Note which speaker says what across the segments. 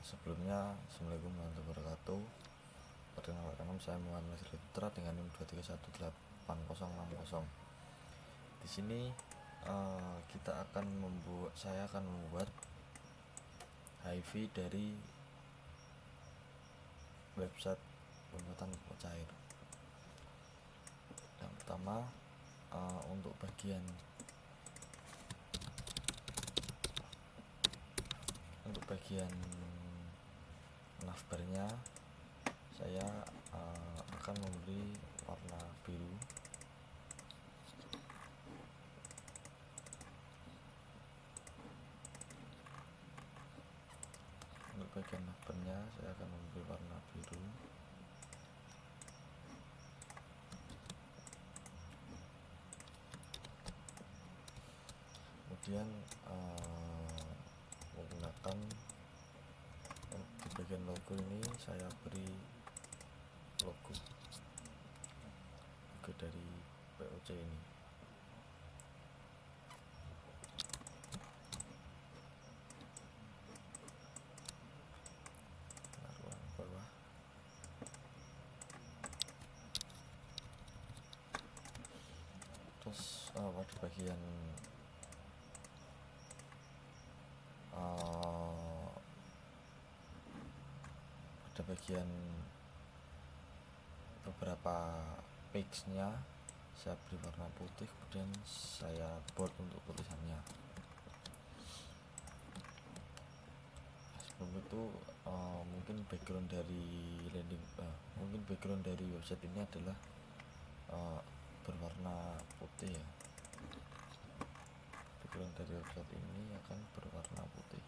Speaker 1: Sebelumnya, Assalamualaikum warahmatullahi wabarakatuh. Perkenalkan, saya Muhammad Nasir Putra dengan NIM 2318060. Di sini saya akan membuat HIV dari website pembuatan pupuk cair. Yang pertama, untuk bagian navbarnya saya akan memberi warna biru. Untuk bagian navbarnya saya akan memberi warna biru. Kemudian menggunakan di bagian logo ini saya beri logo dari POC ini. Ruang bawah. Terus pada bagian beberapa page-nya saya beri warna putih, kemudian saya bold untuk tulisannya. Sebelum itu mungkin background dari website ini adalah berwarna putih ya. Background dari website ini akan berwarna putih.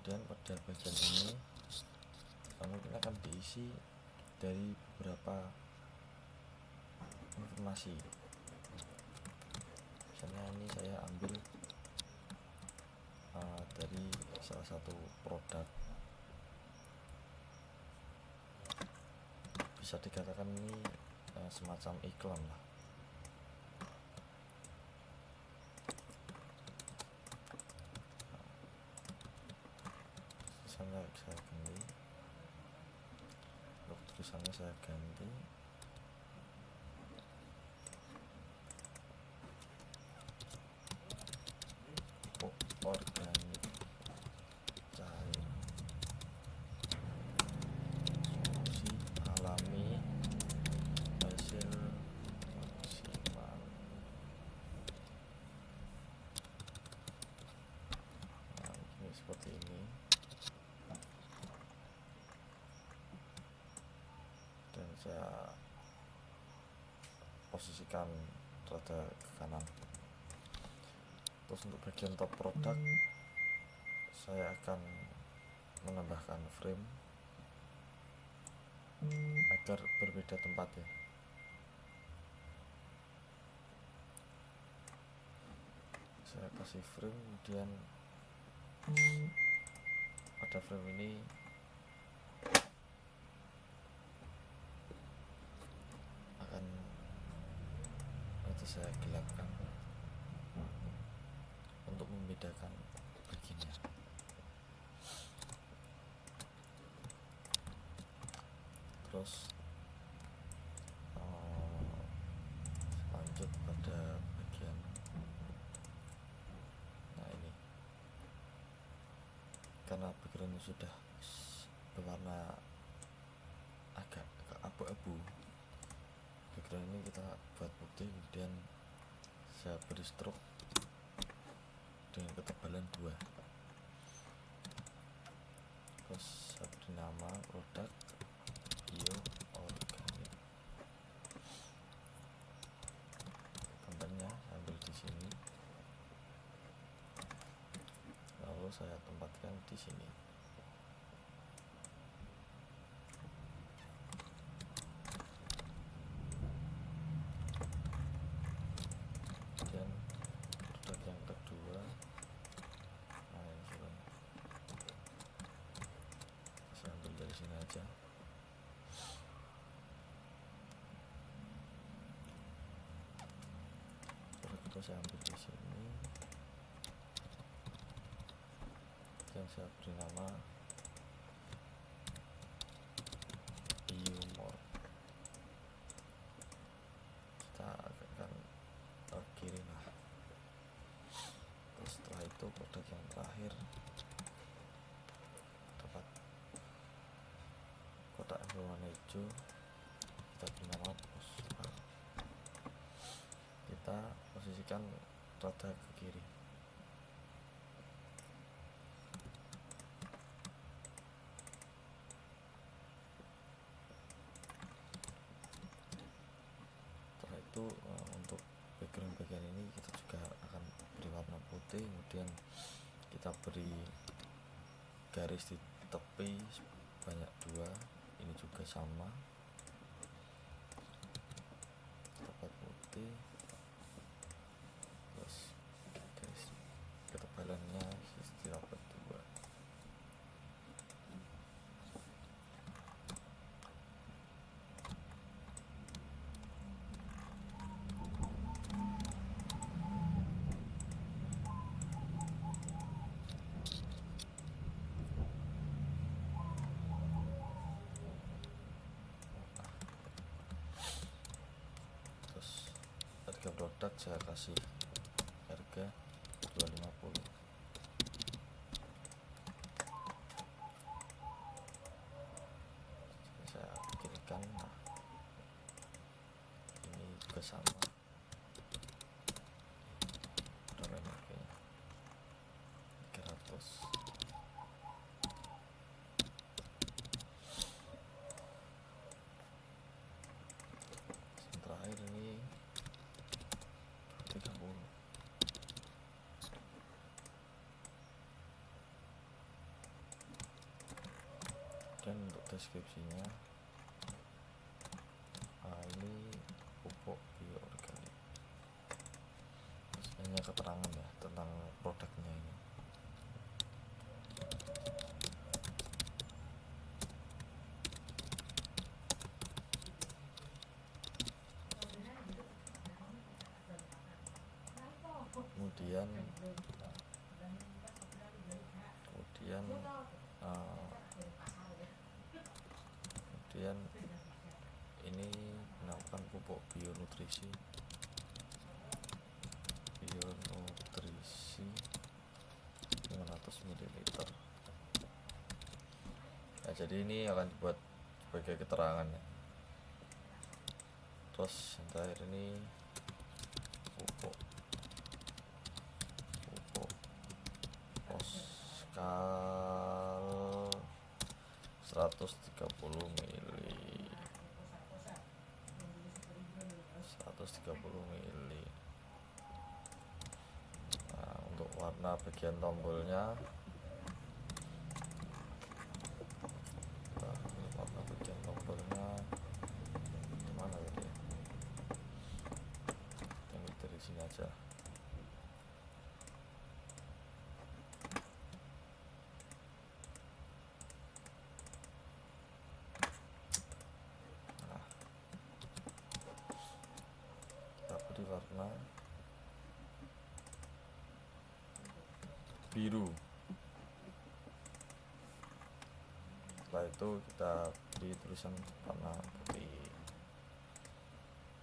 Speaker 1: Kemudian pada bagian ini mungkin akan diisi dari beberapa informasi. Misalnya ini saya ambil dari salah satu produk, bisa dikatakan ini semacam iklan lah. Saya ganti, untuk tulisannya saya ganti organik cair solusi alami hasil maksimal. Nah, ini seperti ini. Dan saya posisikan rada ke kanan. Terus untuk bagian top produk saya akan menambahkan frame agar berbeda tempat ya. Saya kasih frame, kemudian pada frame ini saya gelapkan untuk membedakan bagiannya. Terus lanjut pada bagian ini, karena background sudah berwarna agak abu-abu, background ini kita buat putih. Kemudian saya beri stroke dengan ketebalan 2. Terus saya beri nama produk bio organik. Gambarnya saya ambil di sini, lalu saya tempatkan di sini. Sini aja. saya ambil di sini dan saya beri nama humor. Kita akan kiri lah. Terus setelah itu produk yang terakhir dapat kotak berwarna hijau, kita beri nama poster. Kita posisikan roda ke kiri. Setelah itu untuk background bagian ini kita juga akan beri warna putih, kemudian kita beri garis di tepi sebanyak 2, ini juga sama, dapat putih, terus garis ketebalannya dapat 2. Harga produk saya kasih harga 250. Saya pikirkan, nah ini juga sama, udah harganya 300. Yang terakhir ini 30. Dan untuk deskripsinya, ini pupuk bioorganik. Hanya keterangan ya tentang produknya ini. Kemudian ini melakukan pupuk bionutrisi 500 ml. Nah, jadi ini akan dibuat sebagai keterangan ya. Terus yang terakhir ini pupuk Poskal 130 ml. 130 ml. Nah, untuk warna bagian tombolnya, mana tadi? Yang dari sini aja. Nah, kita beri warna biru. Setelah itu kita beri tulisan warna putih.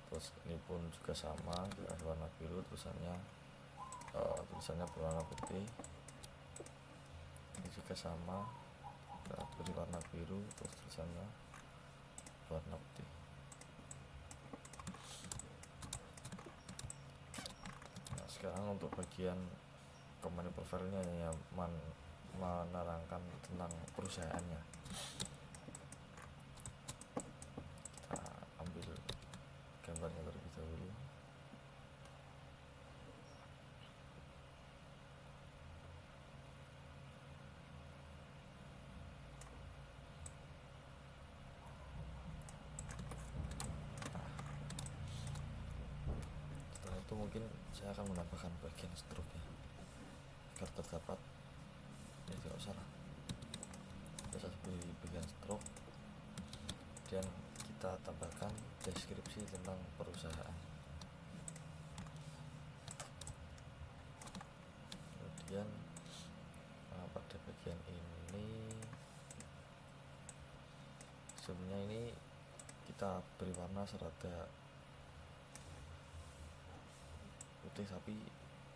Speaker 1: Terus ini pun juga sama, kita warna biru, tulisannya berwarna putih. Ini juga sama, kita beri warna biru, terus tulisannya warna putih. Nah, sekarang untuk bagian company profile-nya yang menerangkan tentang perusahaannya. Kita ambil gambarnya terlebih dahulu. Setelah itu mungkin saya akan menambahkan bagian struknya agar terdapat, ya tidak usah lah, kita beri bagian struk dan kita tambahkan deskripsi tentang perusahaan. sebenarnya ini kita beri warna serada putih tapi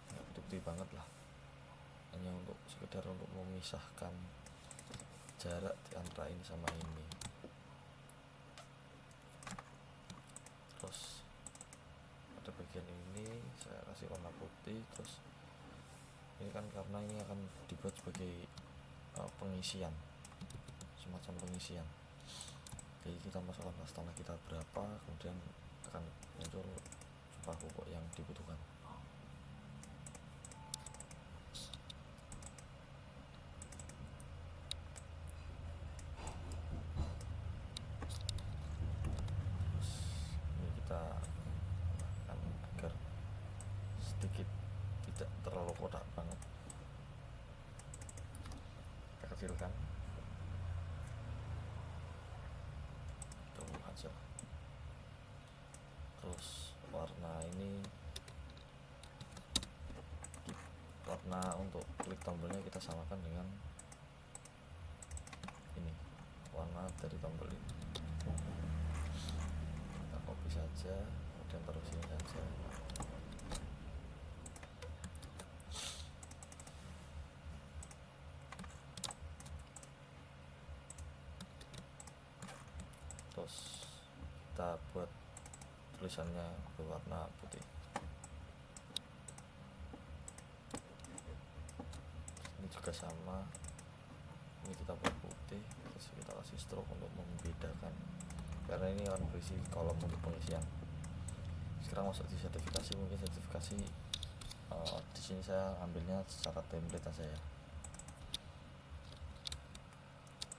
Speaker 1: nggak putih-putih banget lah, hanya untuk sekedar untuk memisahkan jarak di antara ini sama ini. Terus pada bagian ini saya kasih warna putih. Terus ini kan karena ini akan dibuat sebagai pengisian, semacam pengisian. Jadi kita masukkan tanah kita berapa, kemudian akan muncul jumlah pupuk yang dibutuhkan. Ini kita akan agar sedikit tidak terlalu kotak banget, kita kecilkan coba aja. Terus warna ini, warna untuk klik tombolnya kita samakan dengan ini, warna dari tombol ini. Kita copy saja, kemudian taruh sini saja. Terus kita buat tulisannya berwarna putih. Ini juga sama, ini kita buat putih. Terus kita kasih stroke untuk membedakan, karena ini akan berisi kolom untuk pengisian. Sekarang masuk di sertifikasi. Mungkin sertifikasi di sini saya ambilnya secara template saja ya.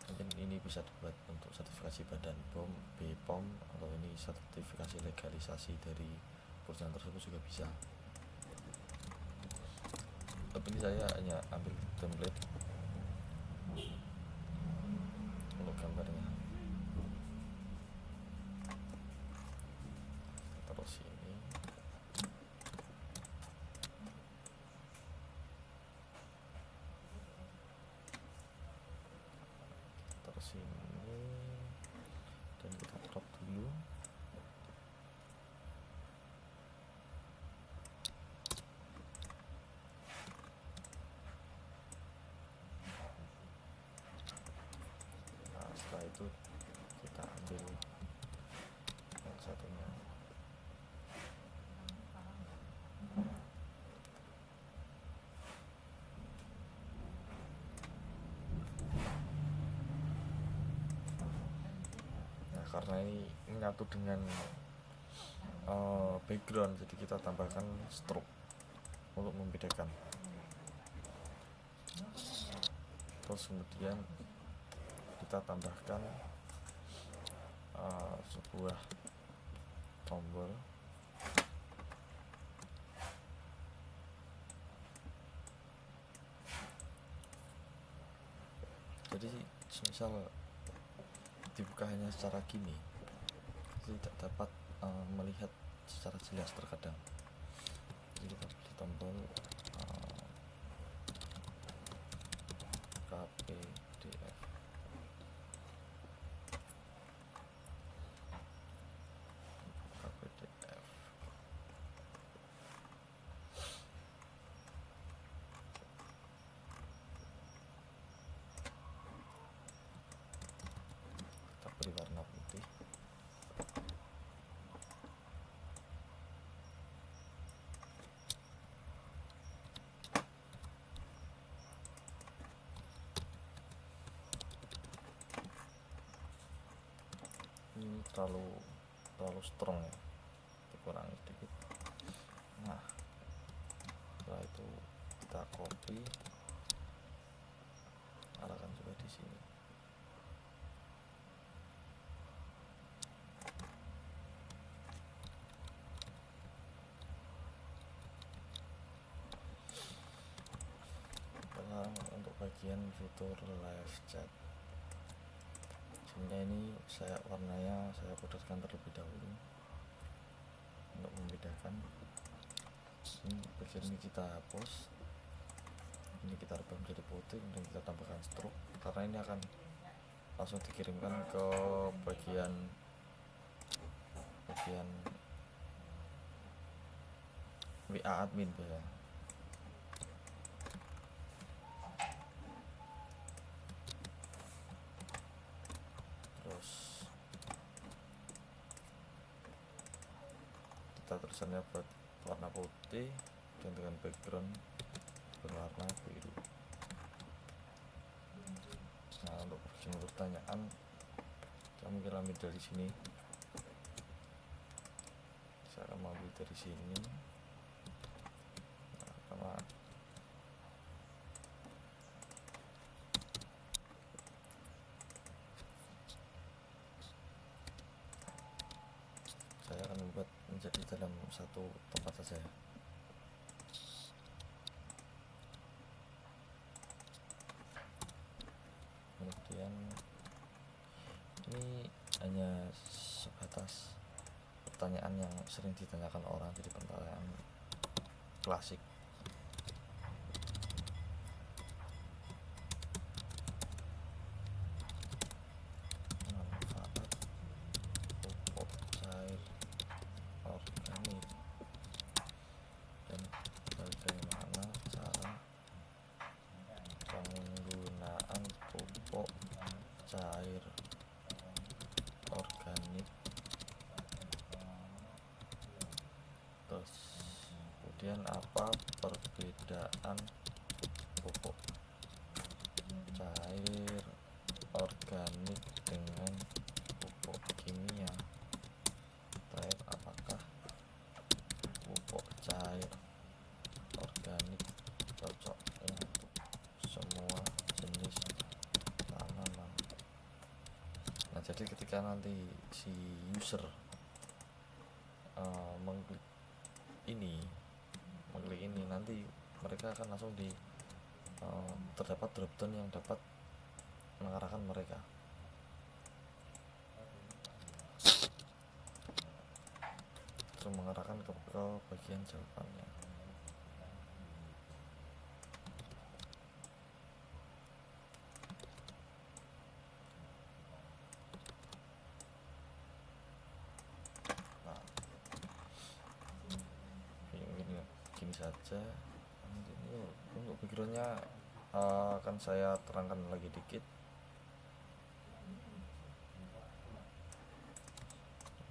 Speaker 1: Mungkin ini bisa dibuat untuk sertifikasi Badan POM, BPOM, atau ini sertifikasi legalisasi dari perusahaan tersebut juga bisa. Tapi ini saya hanya ambil template untuk gambarnya. Terus ini dan kita crop dulu. Nah, setelah itu kita ambil yang satunya. Karena ini menyatu dengan background, jadi kita tambahkan stroke untuk membedakan. Terus kemudian kita tambahkan sebuah tombol. Jadi misal dibuka hanya secara gini, tidak dapat melihat secara jelas terkadang. Jadi kita pilih tombol KPDF. Kita beri warna putih. Ini terlalu strong ya, dikurangi sedikit. Nah, setelah itu kita copy, arahkan juga di sini. Sekarang untuk bagian fitur live chat, sebenarnya ini warnanya saya pudaskan terlebih dahulu untuk membedakan. Ini bagian ini kita hapus, ini kita rubah menjadi putih, kemudian kita tambahkan stroke, karena ini akan langsung dikirimkan ke bagian WA admin ya. Terus kita tulisannya buat warna putih dan dengan background berwarna biru. Nah, untuk berjumlah pertanyaan saya mungkin ambil dari sini, saya akan ambil dari sini. Nah, karena saya akan membuat menjadi dalam satu tempat saja. Kemudian ini hanya sebatas pertanyaan yang sering ditanyakan orang, jadi pertanyaan klasik. Manfaat pupuk cair organik dan bagaimana cara penggunaan pupuk cair organik. Terus kemudian apa perbedaan pupuk cair organik dengan pupuk kimia? Terakhir, apakah pupuk cair organik cocok untuk semua jenis tanaman? Nah, jadi ketika nanti si user mengklik ini nanti mereka akan langsung terdapat dropdown yang dapat mengarahkan mereka. Terus mengarahkan ke bagian jawabannya. Nah, ini gini saja. Untuk backgroundnya akan saya terangkan lagi dikit.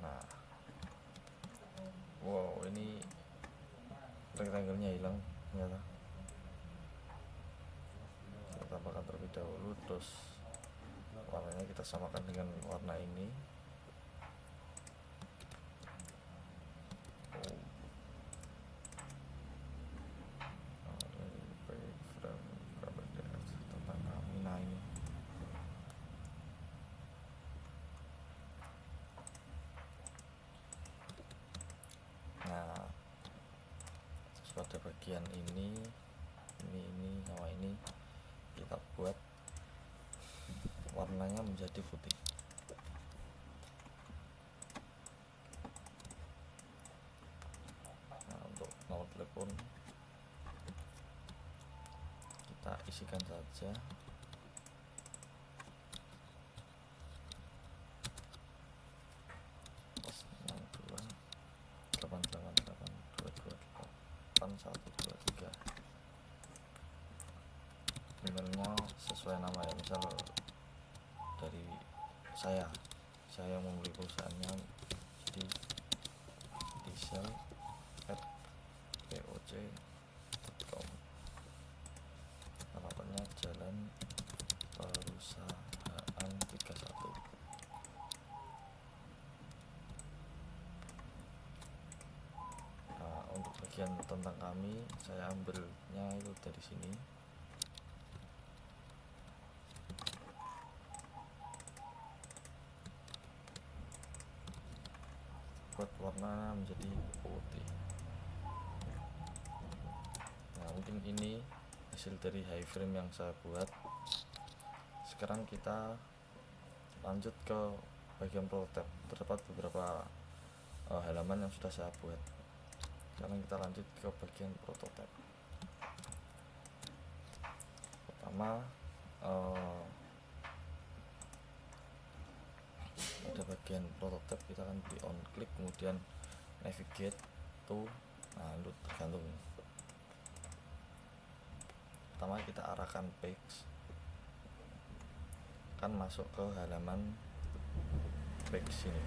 Speaker 1: Nah, wow, ini rectangle-nya hilang ternyata. Kita tambahkan terlebih dahulu, terus warnanya kita samakan dengan warna ini. Nah, pada bagian ini sama ini kita buat warnanya menjadi putih. Nah, untuk nomor telepon kita isikan saja. Emailnya sesuai nama ya, misal dari saya yang membeli perusahaannya, jadi diesel@poc.com. alamatnya Jalan Perusahaan 31. Nah, untuk bagian tentang kami saya ambilnya itu dari sini. Buat warna menjadi putih. Nah, mungkin ini hasil dari iframe yang saya buat. Sekarang kita lanjut ke bagian prototype. Terdapat beberapa halaman yang sudah saya buat. Sekarang kita lanjut ke bagian prototype. Pertama, prototype kita akan di on click, kemudian navigate to, nah itu tergantung. Pertama kita arahkan page, kan masuk ke halaman page sini.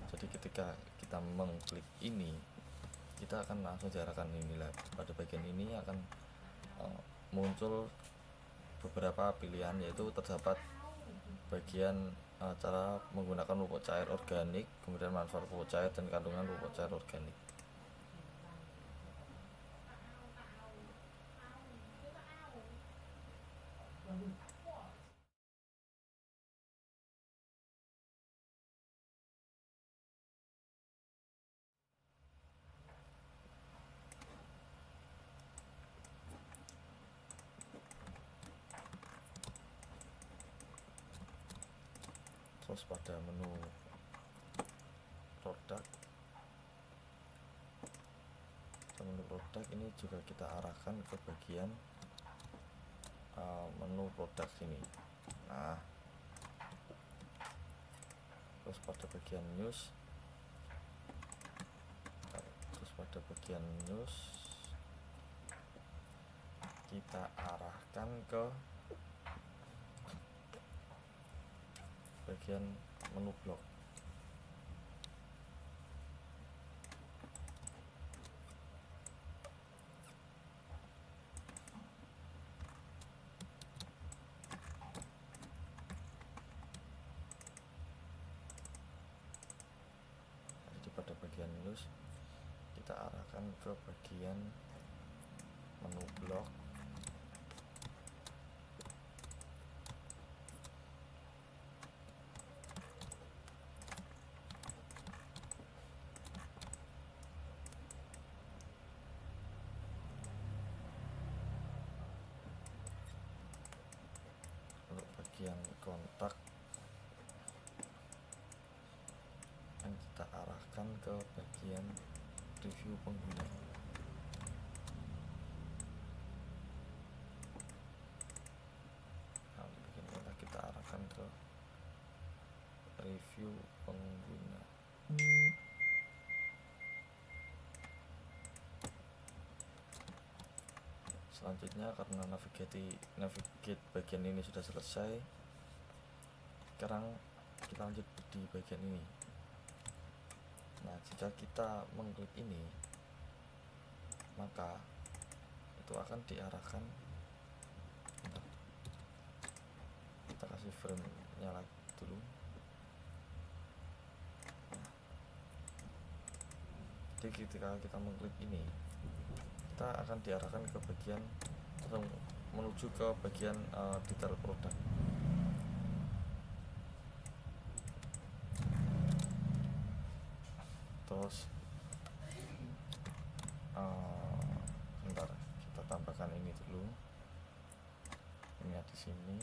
Speaker 1: Jadi ketika kita mengklik ini, kita akan langsung diarahkan inilah. Pada bagian ini akan muncul beberapa pilihan, yaitu terdapat bagian cara menggunakan pupuk cair organik, kemudian manfaat pupuk cair dan kandungan pupuk cair organik. Terus pada menu produk ini juga kita arahkan ke bagian menu produk sini. Nah, terus pada bagian news, kita arahkan ke bagian menu blog. Jadi pada bagian news kita arahkan ke bagian menu blog. Untuk bagian kontak dan kita arahkan ke bagian review pengguna. Nah, bagian kontak kita arahkan ke review pengguna. Selanjutnya, karena navigate bagian ini sudah selesai, sekarang kita lanjut di bagian ini. Nah, jika kita mengklik ini, maka itu akan diarahkan. Kita kasih frame nyala dulu. Jadi ketika kita mengklik ini, kita akan diarahkan ke bagian atau menuju ke bagian detail produk. Terus bentar, kita tambahkan ini dulu. Ini di sini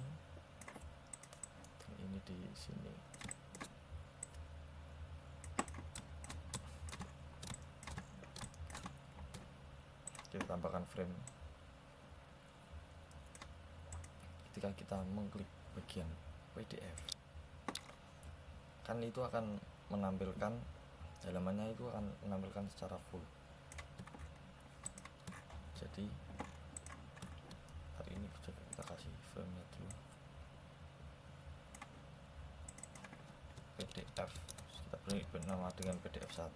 Speaker 1: dan ini di sini. Kita tambahkan frame. Ketika kita mengklik bagian PDF, kan itu akan menampilkan halamannya, itu akan menampilkan secara full. Jadi hari ini kita kasih frame-nya dulu. PDF, kita beri nama dengan PDF 1.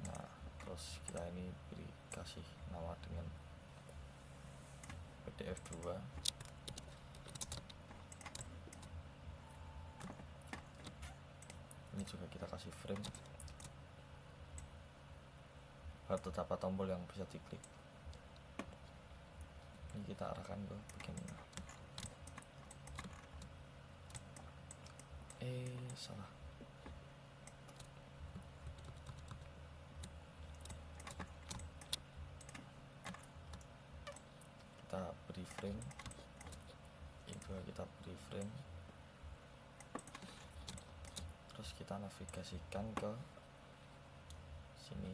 Speaker 1: Nah, terus kita ini beri kasih nama dengan PDF 2. Ini juga kita kasih frame. Terdapat tombol yang bisa diklik. Ini kita arahkan ke bagian mana? Salah. Kita beri frame. Ini juga kita beri frame. Terus kita navigasikan ke sini.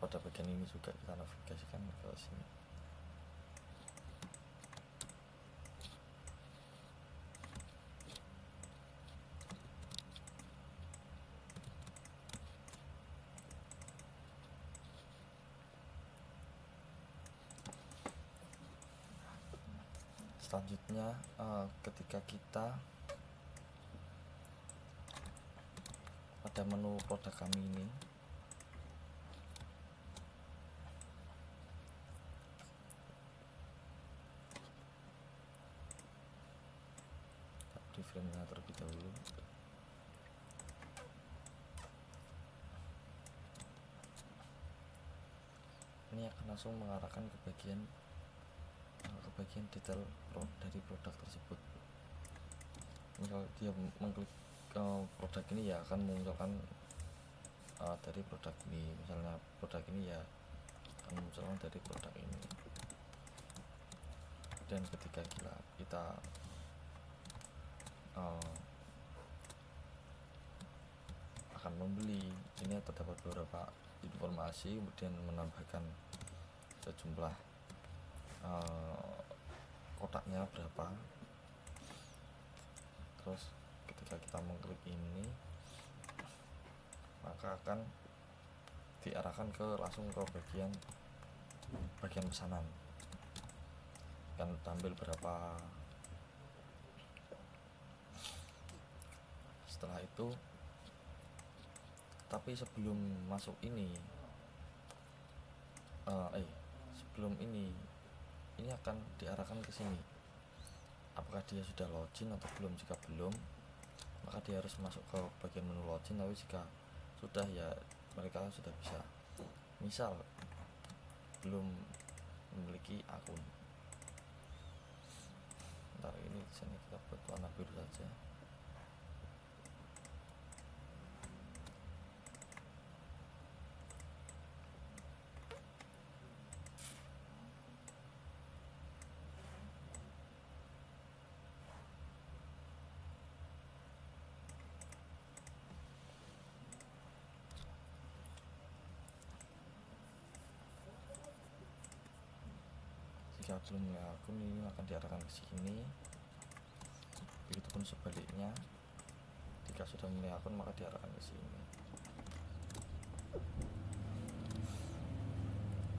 Speaker 1: pada bagian ini juga kita navigasikan ke sini. Selanjutnya ketika kita pada menu produk kami ini, di frame-nya terlebih dahulu. Ini akan langsung mengarahkan ke bagian detail dari produk tersebut. Misal dia mengklik produk ini, ya akan memunculkan dari produk ini. Misalnya produk ini, ya akan memunculkan dari produk ini. Dan ketika kita akan membeli, ini terdapat beberapa informasi, kemudian menambahkan sejumlah kotaknya berapa. Terus ketika kita mengklik ini, maka akan diarahkan langsung ke bagian pesanan. Akan tampil berapa. Setelah itu, tapi sebelum masuk ini, sebelum ini akan diarahkan ke sini. Apakah dia sudah login atau belum? Jika belum, maka dia harus masuk ke bagian menu login. Tapi jika sudah, ya mereka sudah bisa. Misal belum memiliki akun, ntar ini di sini kita buat warna biru saja. Jika belum memiliki akun, ini akan diarahkan ke sini. Begitupun sebaliknya, jika sudah memiliki akun maka diarahkan ke sini.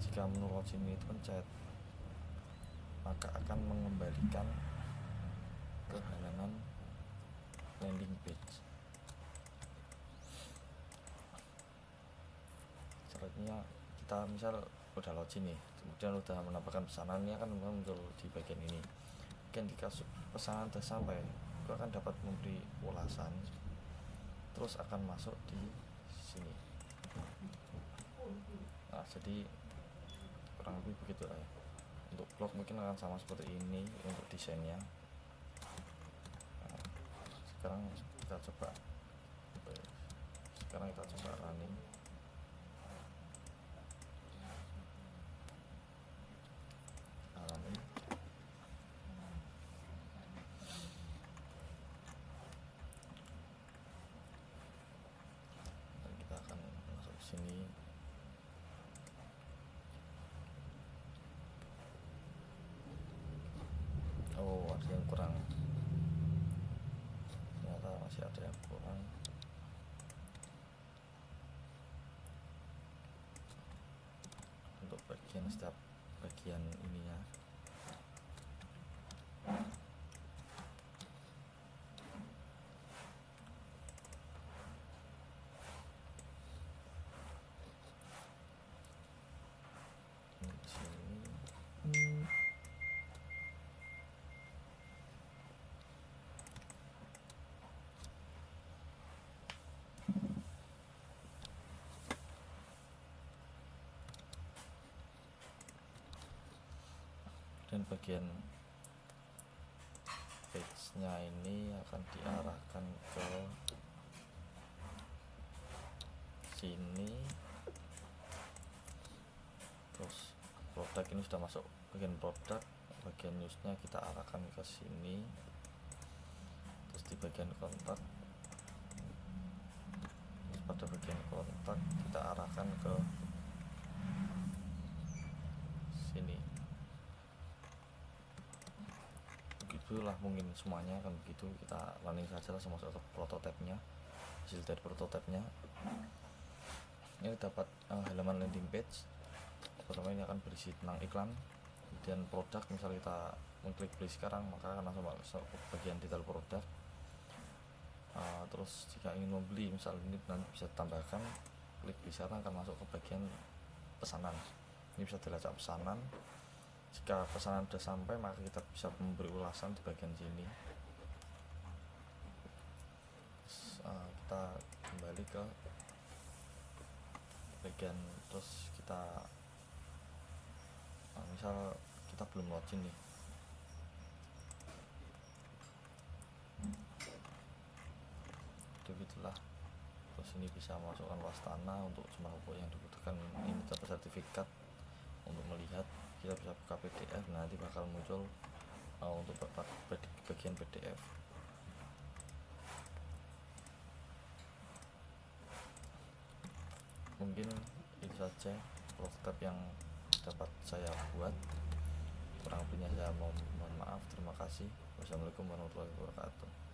Speaker 1: Jika menu login ini pencet, maka akan mengembalikan ke halaman landing page. Caranya, kita misal udah login nih, kemudian udah menambahkan pesanan, ini akan muncul di bagian ini. Dan jika pesanan sudah sampai, itu akan dapat memberi ulasan, terus akan masuk di sini. Nah, jadi kurang lebih begitu ya. Untuk blog mungkin akan sama seperti ini untuk desainnya. Nah, sekarang kita coba running. Sini ada yang kurang, ternyata masih ada yang kurang. Untuk setiap bagian ininya, dan bagian page-nya ini akan diarahkan ke sini. Terus produk ini sudah masuk bagian produk, bagian newsnya kita arahkan ke sini. Terus di bagian kontak, pada bagian kontak kita arahkan ke dulu lah mungkin semuanya kan begitu. Kita running saja langsung masuk ke prototipenya. Hasil dari prototipenya ini dapat halaman landing page. Pertama ini akan berisi tentang iklan, kemudian produk. Misal kita mengklik beli sekarang, maka akan langsung masuk ke bagian detail produk. Terus jika ingin membeli, misal ini nanti bisa tambahkan, klik beli sekarang akan masuk ke bagian pesanan. Ini bisa dilacak pesanan. Jika pesanan sudah sampai, maka kita bisa memberi ulasan di bagian sini. Kita kembali ke bagian, terus kita misal kita belum login nih, begitulah. Terus ini bisa masukkan luas tanah untuk jumlah pupuk yang dibutuhkan. Ini dapat sertifikat untuk melihat. Kita bisa buka PDF, nanti bakal muncul untuk bagian PDF. Mungkin itu saja prototipe yang dapat saya buat. Kurang lebihnya saya mohon maaf. Terima kasih. Wassalamualaikum warahmatullahi wabarakatuh.